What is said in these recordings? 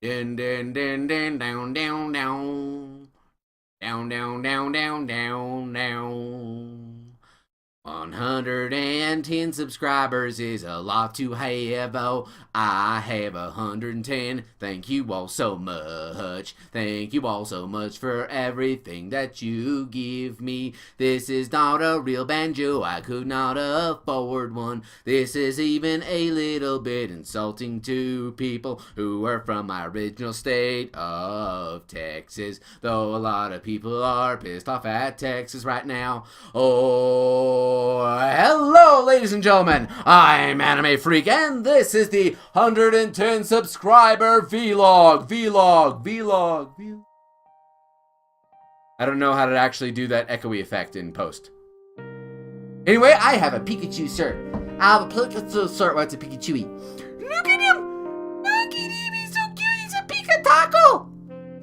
Din din din din down down down down down down down down down. 110 subscribers is a lot to have. Oh, I have 110. Thank you all so much. Thank you all so much for everything that you give me. This is not a real banjo. I could not afford one. This is even a little bit insulting to people who are from my original state of Texas. Though a lot of people are pissed off at Texas right now. Oh, hello, ladies and gentlemen. I'm Anime Freak, and this is the 110 subscriber vlog. I don't know how to actually do that echoey effect in post. Anyway, I have a Pikachu shirt. I have a Pikachu shirt. What's a Pikachu? Look at him! Look at him! He's so cute! He's a Pika Taco!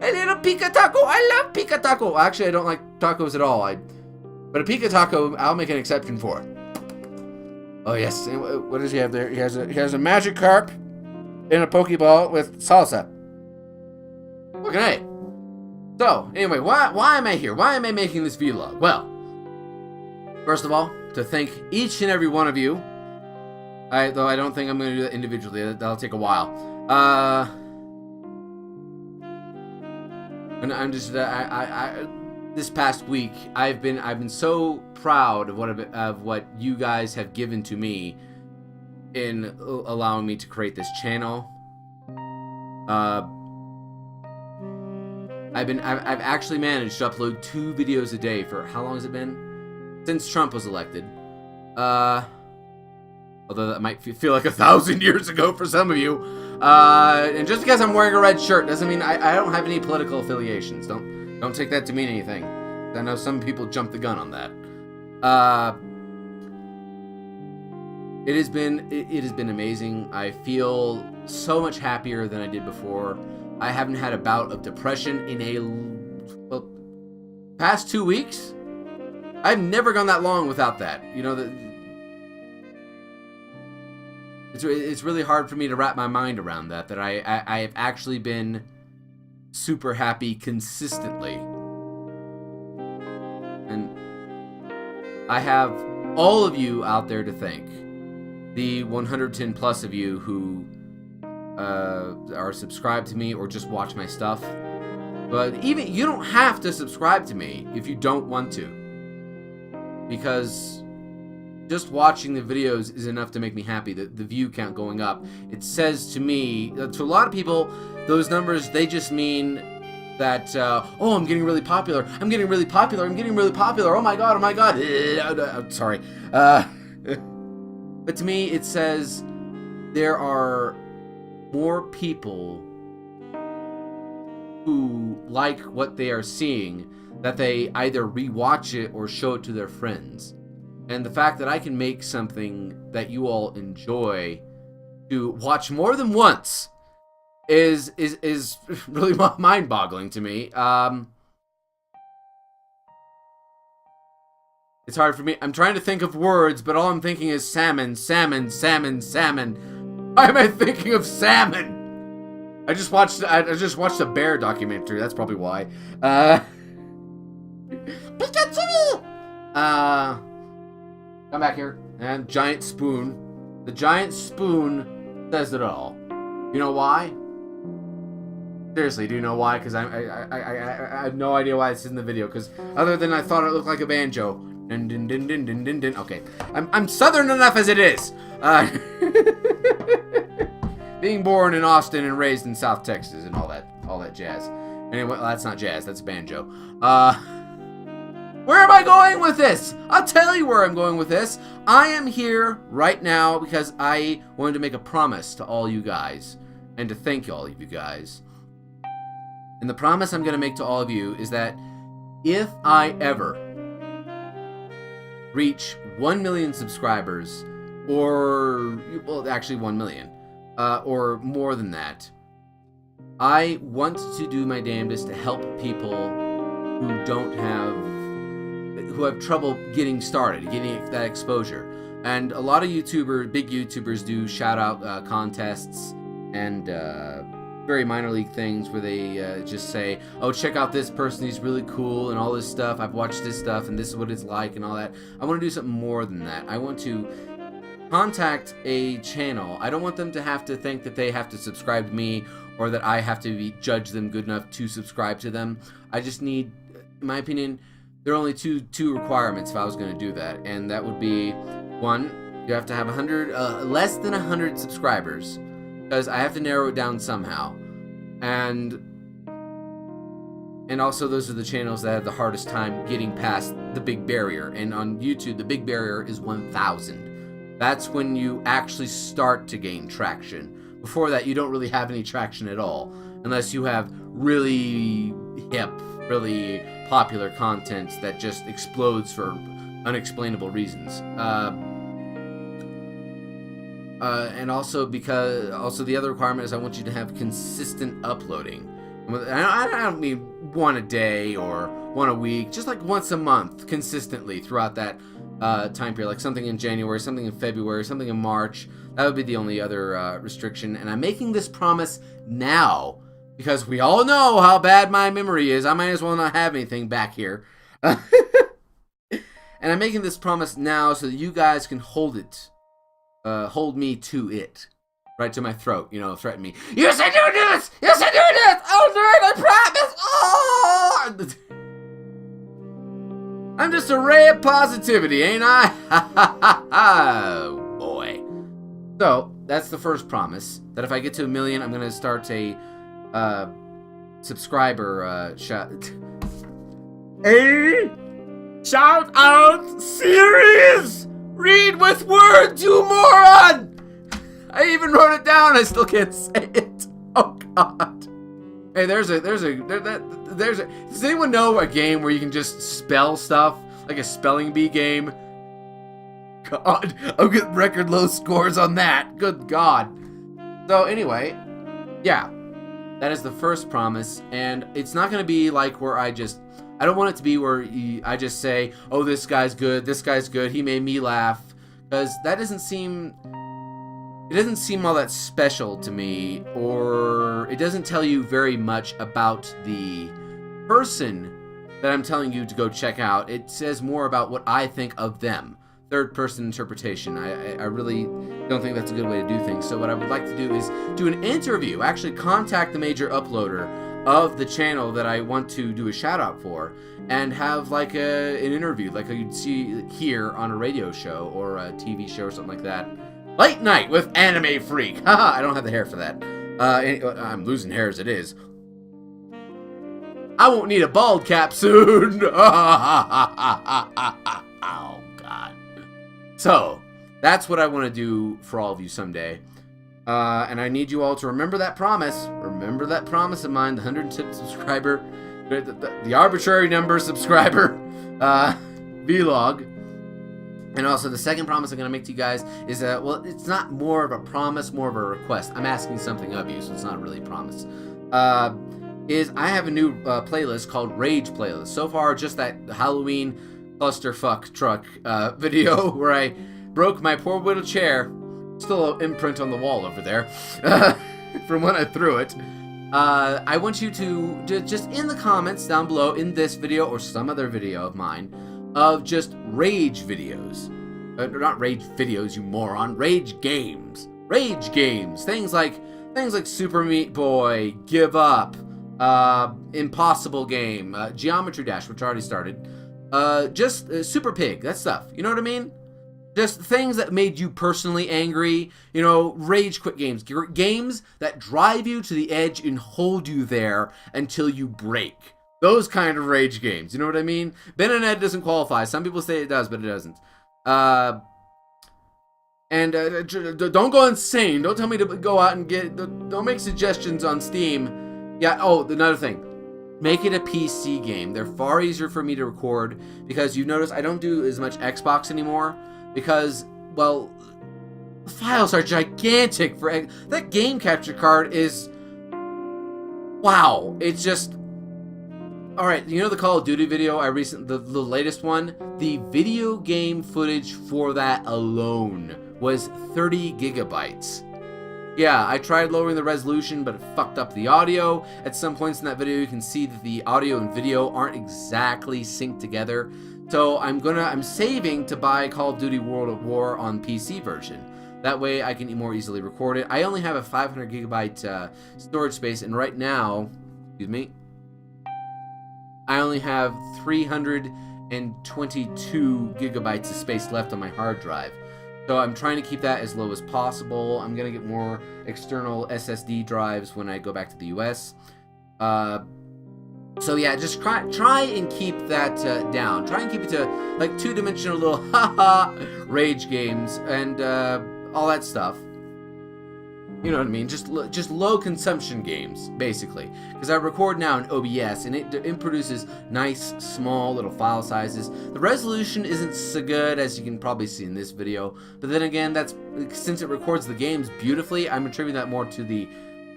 A little Pika Taco! I love Pika Taco! Actually, I don't like tacos at all. But a Pika Taco, I'll make an exception for. Oh yes, what does he have there? He has a magic carp in a Pokeball with salsa. Look at it. So, anyway, why am I here? Why am I making this vlog? Well, first of all, to thank each and every one of you. Though I don't think I'm going to do that individually. That'll take a while. And I'm just this past week, I've been so proud of what you guys have given to me in allowing me to create this channel. I've actually managed to upload 2 videos a day for how long has it been? Since Trump was elected. Although that might feel like 1,000 years ago for some of you. And just because I'm wearing a red shirt doesn't mean I don't have any political affiliations. Don't take that to mean anything. I know some people jump the gun on that. It has been amazing. I feel so much happier than I did before. I haven't had a bout of depression in past 2 weeks. I've never gone that long without that. You know, it's really hard for me to wrap my mind around that I have actually been super happy consistently. And I have all of you out there to thank. The 110 plus of you who are subscribed to me or just watch my stuff. But even you don't have to subscribe to me if you don't want to. Because just watching the videos is enough to make me happy. The view count going up. It says to me, to a lot of people, those numbers, they just mean that, oh, I'm getting really popular. I'm getting really popular. I'm getting really popular. Oh my god, oh my god. Sorry. But to me, it says there are more people who like what they are seeing, that they either rewatch it or show it to their friends. And the fact that I can make something that you all enjoy to watch more than once is really mind-boggling to me. It's hard for me. I'm trying to think of words, but all I'm thinking is salmon, salmon, salmon, salmon. Why am I thinking of salmon? I just watched a bear documentary. That's probably why. Pikachu! Come back here. And giant spoon. The giant spoon says it all. You know why? Seriously, do you know why? Because I have no idea why it's in the video. Because other than I thought it looked like a banjo. Din, din, din, din, din, din, din. Okay, I'm southern enough as it is. Being born in Austin and raised in South Texas and all that jazz. Anyway, well, that's not jazz. That's banjo. Where am I going with this? I'll tell you where I'm going with this. I am here right now because I wanted to make a promise to all you guys and to thank all of you guys. And the promise I'm going to make to all of you is that if I ever reach 1 million subscribers, or, well, actually 1 million, or more than that, I want to do my damnedest to help people who have trouble getting started, getting that exposure. And a lot of big YouTubers do shout out contests and very minor league things where they just say, oh, check out this person, he's really cool and all this stuff, I've watched this stuff and this is what it's like and all that. I want to do something more than that. I want to contact a channel. I don't want them to have to think that they have to subscribe to me or that I have to judge them good enough to subscribe to them. I just need, in my opinion, there are only two requirements if I was going to do that, and that would be, one, you have to have less than 100 subscribers, because I have to narrow it down somehow, and also those are the channels that have the hardest time getting past the big barrier. And on YouTube, the big barrier is 1,000. That's when you actually start to gain traction. Before that, you don't really have any traction at all, unless you have really hip, really popular content that just explodes for unexplainable reasons. And also the other requirement is I want you to have consistent uploading. I don't mean one a day or one a week, just like once a month consistently throughout that time period, like something in January, something in February, something in March. That would be the only other restriction. And I'm making this promise now because we all know how bad my memory is. I might as well not have anything back here. And I'm making this promise now so that you guys can hold it. Hold me to it. Right to my throat, threaten me. You said you would do this! You said you would do this! I'll do it, I promise! Oh! I'm just a ray of positivity, ain't I? Oh, boy. So, that's the first promise. That if I get to 1 million, I'm gonna start a, subscriber, shout out series! Read with words, you moron! I even wrote it down. I still can't say it. Oh God. Hey, does anyone know a game where you can just spell stuff like a spelling bee game? God, I'm getting record low scores on that. Good God. So anyway, yeah, that is the first promise, and it's not gonna be like where I don't want it to be where I just say, oh, this guy's good, he made me laugh, because that doesn't seem all that special to me, or it doesn't tell you very much about the person that I'm telling you to go check out. It says more about what I think of them. Third person interpretation. I really don't think that's a good way to do things. So what I would like to do is do an interview, actually contact the major uploader of the channel that I want to do a shout out for, and have like an interview like you'd see here on a radio show or a TV show or something like that. Late Night with Anime Freak. Haha, I don't have the hair for that. I'm losing hair as it is. I won't need a bald cap soon. Oh, God. So, that's what I want to do for all of you someday. And I need you all to remember that promise. Remember that promise of mine, the 110 subscriber, the arbitrary number subscriber vlog. And also, the second promise I'm going to make to you guys is well, it's not more of a promise, more of a request. I'm asking something of you, so it's not really a promise. Is I have a new playlist called Rage Playlist. So far, just that Halloween clusterfuck truck video where I broke my poor little chair. Still an imprint on the wall over there from when I threw it. I want you to just in the comments down below in this video or some other video of mine of just rage videos. Not rage videos, you moron. Rage games. Rage games. Things like Super Meat Boy, Give Up, Impossible Game, Geometry Dash, which already started. Just Super Pig, that stuff. You know what I mean? Just things that made you personally angry. Rage quit games. Games that drive you to the edge and hold you there until you break. Those kind of rage games. You know what I mean? Ben and Ed doesn't qualify. Some people say it does, but it doesn't. Don't go insane. Don't tell me to go out and don't make suggestions on Steam. Yeah, another thing. Make it a PC game. They're far easier for me to record because you've noticed I don't do as much Xbox anymore because, well, the files are gigantic for that game capture card is, wow, it's just, all right, the Call of Duty video the latest one, the video game footage for that alone was 30 gigabytes. Yeah, I tried lowering the resolution, but it fucked up the audio. At some points in that video, you can see that the audio and video aren't exactly synced together. So I'm saving to buy Call of Duty World at War on PC version. That way I can more easily record it. I only have a 500 gigabyte storage space, and right now, excuse me, I only have 322 gigabytes of space left on my hard drive. So I'm trying to keep that as low as possible. I'm going to get more external SSD drives when I go back to the US. So yeah, just try and keep that down. Try and keep it to like two-dimensional little haha rage games and all that stuff. You know what I mean? Just low consumption games, basically. Because I record now in OBS, and it produces nice, small little file sizes. The resolution isn't so good, as you can probably see in this video. But then again, that's since it records the games beautifully, I'm attributing that more to the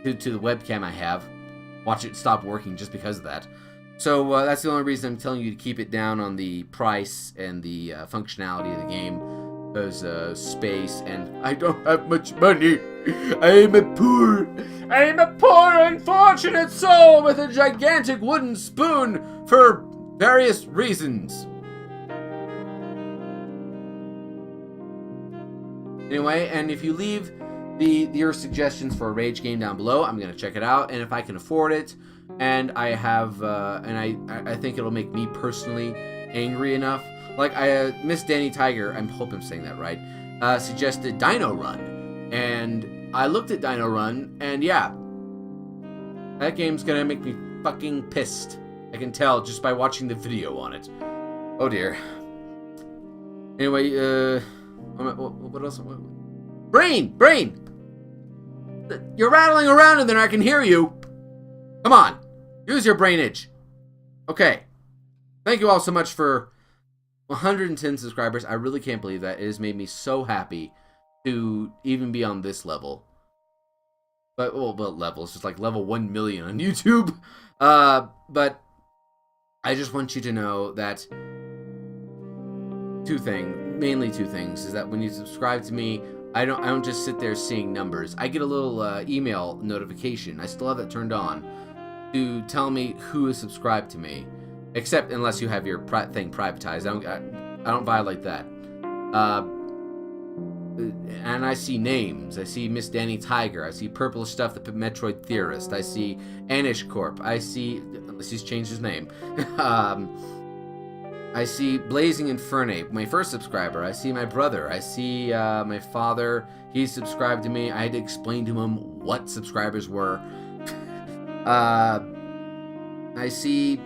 webcam I have. Watch it stop working just because of that. So that's the only reason I'm telling you to keep it down on the price and the functionality of the game. Because space, and I don't have much money. I'm a poor, unfortunate soul with a gigantic wooden spoon for various reasons. Anyway, and if you leave your suggestions for a rage game down below, I'm gonna check it out, and if I can afford it, and I have, and I think it'll make me personally angry enough. Like, Miss Danny Tiger, I hope I'm saying that right, suggested Dino Run. And I looked at Dino Run, and yeah, that game's gonna make me fucking pissed. I can tell just by watching the video on it. Oh dear. Anyway, what else? Brain! You're rattling around in there, I can hear you. Come on, use your brainage. Okay. Thank you all so much for 110 subscribers. I really can't believe that. It has made me so happy to even be on this level. But, well, level. It's just like level 1 million on YouTube. But I just want you to know that mainly two things, is that when you subscribe to me, I don't just sit there seeing numbers. I get a little email notification. I still have it turned on to tell me who is subscribed to me. Except unless you have your thing privatized. I don't violate that. And I see names. I see Miss Danny Tiger. I see Purplish Stuff, the Metroid Theorist. I see Anish Corp. I see, unless he's changed his name. I see Blazing Infernape, my first subscriber. I see my brother. I see my father. He subscribed to me. I had to explain to him what subscribers were. I see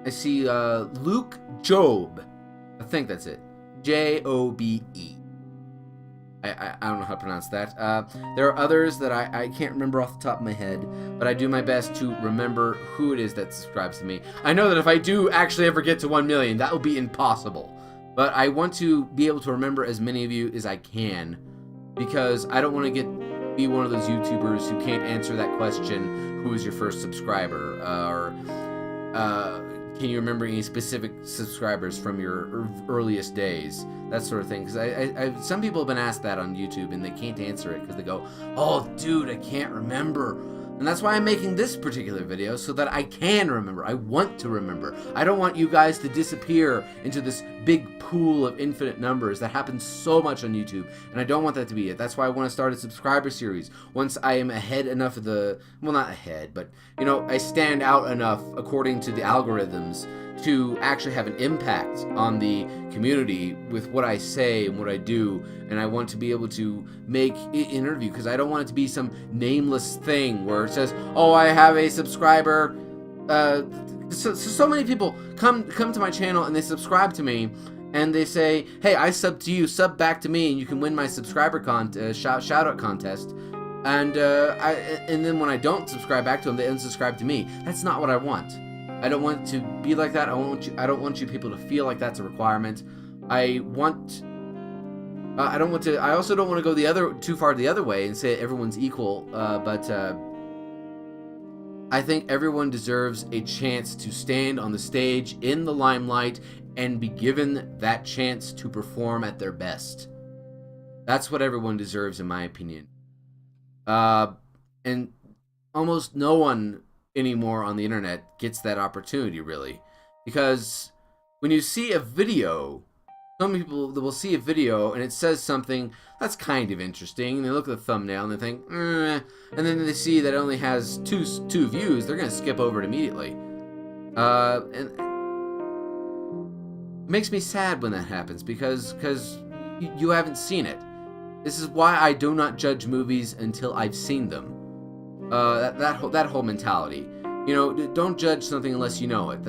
Luke Job. I think that's it. Jobe. I don't know how to pronounce that. There are others that I can't remember off the top of my head, but I do my best to remember who it is that subscribes to me. I know that if I do actually ever get to 1 million, that will be impossible. But I want to be able to remember as many of you as I can, because I don't want to be one of those YouTubers who can't answer that question, who is your first subscriber, or can you remember any specific subscribers from your earliest days? That sort of thing. Because some people have been asked that on YouTube, and they can't answer it because they go, oh, dude, I can't remember. And that's why I'm making this particular video, so that I can remember. I want to remember. I don't want you guys to disappear into this big pool of infinite numbers that happens so much on YouTube, and I don't want that to be it. That's why I want to start a subscriber series. Once I am ahead enough of the, well, not ahead, but, you know, I stand out enough according to the algorithms to actually have an impact on the community with what I say and what I do, and I want to be able to make an interview, because I don't want it to be some nameless thing where it says, oh, I have a subscriber. So many people come to my channel and they subscribe to me, and they say, hey, I sub to you, sub back to me, and you can win my subscriber shout out contest. And then when I don't subscribe back to them, they unsubscribe to me. That's not what I want. I don't want to be like that. I don't want you people to feel like that's a requirement. I also don't want to go too far the other way and say everyone's equal. But I think everyone deserves a chance to stand on the stage in the limelight and be given that chance to perform at their best. That's what everyone deserves, in my opinion. And almost no one anymore on the internet gets that opportunity, really. Because when you see a video, some people will see a video and it says something that's kind of interesting, and they look at the thumbnail and they think, and then they see that it only has two views, they're going to skip over it immediately. And it makes me sad when that happens, because you haven't seen it. This is why I do not judge movies until I've seen them. That whole mentality. You know, don't judge something unless you know it.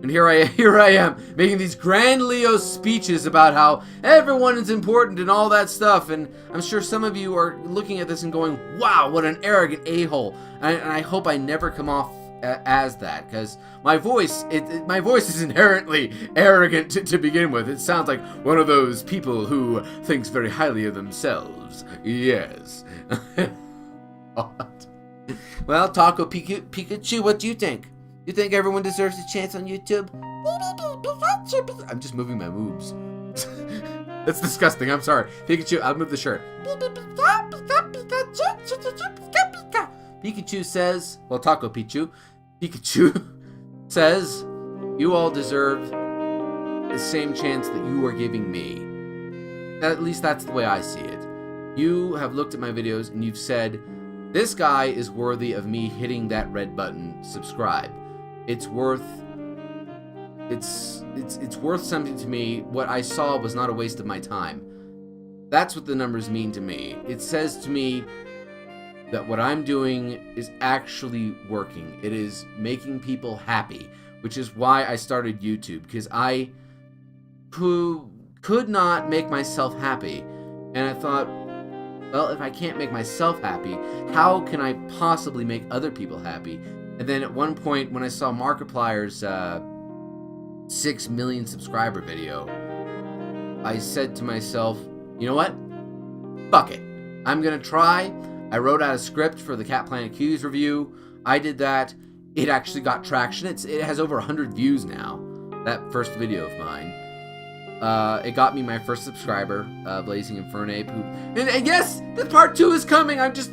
And here I am making these grandiose speeches about how everyone is important and all that stuff. And I'm sure some of you are looking at this and going, "Wow, what an arrogant a-hole!" And I hope I never come off as that, because my voice is inherently arrogant to begin with. It sounds like one of those people who thinks very highly of themselves. Yes. Well, Taco Pikachu, what do you think? You think everyone deserves a chance on YouTube? I'm just moving my moves. That's disgusting. I'm sorry. Pikachu, I'll move the shirt. Pikachu says, well, Taco Pikachu says, you all deserve the same chance that you are giving me. At least that's the way I see it. You have looked at my videos and you've said, this guy is worthy of me hitting that red button, subscribe. It's worth something to me. What I saw was not a waste of my time. That's what the numbers mean to me. It says to me that what I'm doing is actually working. It is making people happy, which is why I started YouTube, because I could not make myself happy. And I thought, well, if I can't make myself happy, how can I possibly make other people happy? And then at one point, when I saw Markiplier's 6 million subscriber video, I said to myself, you know what? Fuck it. I'm gonna try. I wrote out a script for the Cat Planet Q's review. I did that. It actually got traction. It has over 100 views now, that first video of mine. It got me my first subscriber, Blazing Infernape. And yes, the part 2 is coming. I've just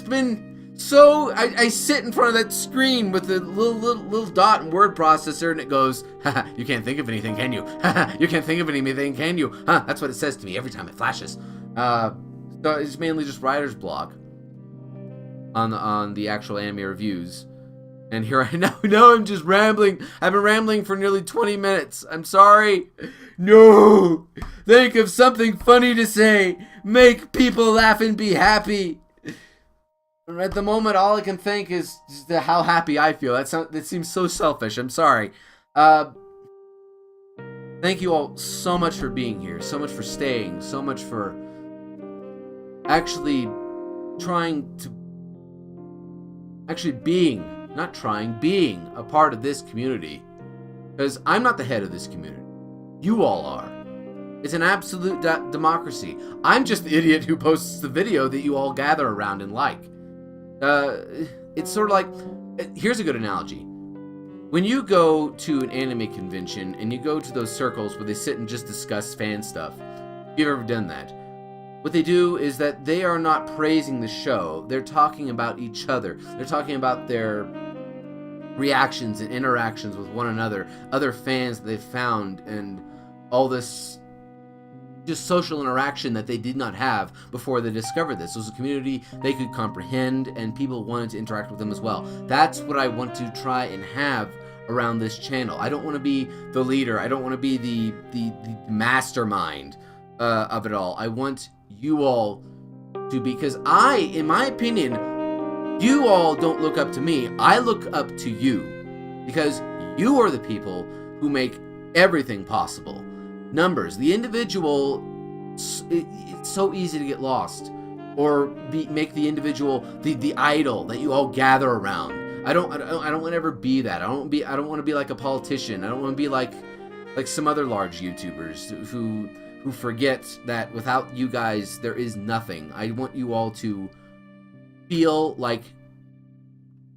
been so, I sit in front of that screen with the little dot and word processor, and it goes, haha, you can't think of anything, can you? Haha, you can't think of anything, can you? Huh, that's what it says to me every time it flashes. So it's mainly just writer's block on the actual anime reviews. And here I now I'm just rambling. I've been rambling for nearly 20 minutes. I'm sorry. No! Think of something funny to say. Make people laugh and be happy. At the moment, all I can think is just how happy I feel. That seems so selfish. I'm sorry. Thank you all so much for being here. So much for staying. So much for actually being a part of this community. Because I'm not the head of this community. You all are. It's an absolute democracy. I'm just the idiot who posts the video that you all gather around and like. It's sort of like, here's a good analogy. When you go to an anime convention and you go to those circles where they sit and just discuss fan stuff, if you've ever done that, what they do is that they are not praising the show. They're talking about each other. They're talking about their reactions and interactions with one another, other fans that they've found, and all this just social interaction that they did not have before they discovered this. It was a community they could comprehend, and people wanted to interact with them as well. That's what I want to try and have around this channel. I don't want to be the leader. I don't want to be the mastermind of it all. I want you all to be, because in my opinion, you all don't look up to me. I look up to you, because you are the people who make everything possible. Numbers, the individual, it's so easy to get lost, or make the individual the idol that you all gather around. I don't want to ever be that. I don't want to be like a politician. I don't want to be like some other large YouTubers who forget that without you guys there is nothing. I want you all to feel like,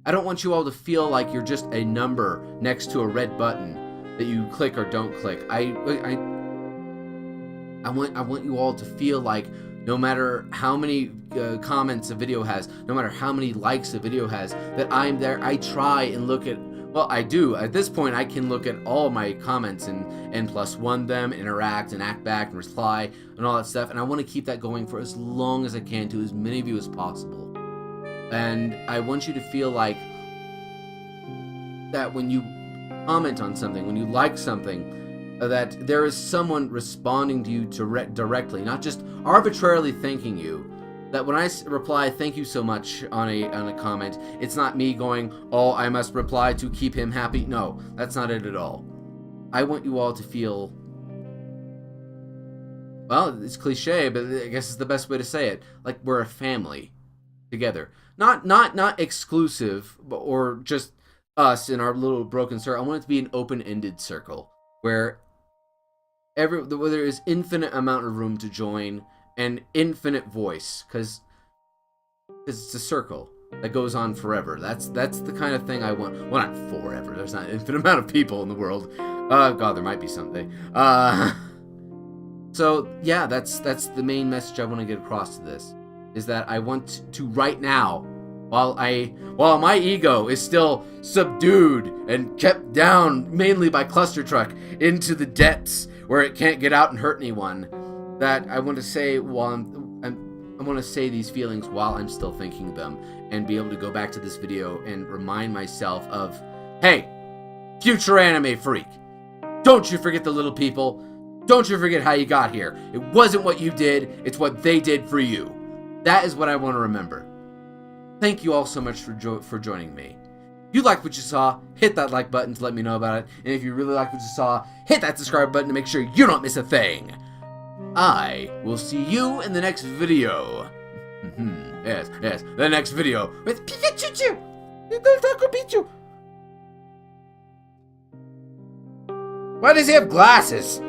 I don't want you all to feel like you're just a number next to a red button that you click or don't click. I want you all to feel like no matter how many comments a video has, no matter how many likes a video has, that I'm there. I try and look at, well, I do. At this point, I can look at all my comments and plus one them, interact and act back and reply and all that stuff. And I want to keep that going for as long as I can to as many of you as possible. And I want you to feel like that when you comment on something, when you like something, that there is someone responding to you directly, not just arbitrarily thanking you. That when I reply thank you so much on a comment, it's not me going, oh, I must reply to keep him happy. No, that's not it at all. I want you all to feel, well, it's cliche, but I guess it's the best way to say it, like we're a family together. Not exclusive, or just us in our little broken circle. I want it to be an open-ended circle where there is infinite amount of room to join and infinite voice, because it's a circle that goes on forever. That's the kind of thing I want. Well, not forever. There's not an infinite amount of people in the world. God, there might be someday. So yeah, that's the main message I want to get across to this, is that I want to right now, while my ego is still subdued and kept down mainly by Cluster Truck into the depths where it can't get out and hurt anyone, that I want to say I want to say these feelings while I'm still thinking them, and be able to go back to this video and remind myself of, hey, future anime freak, don't you forget the little people. Don't you forget how you got here. It wasn't what you did, it's what they did for you. That is what I want to remember. Thank you all so much for joining me. If you liked what you saw, hit that like button to let me know about it. And if you really liked what you saw, hit that subscribe button to make sure you don't miss a thing. I will see you in the next video. Yes, the next video with Pikachu. Why does he have glasses?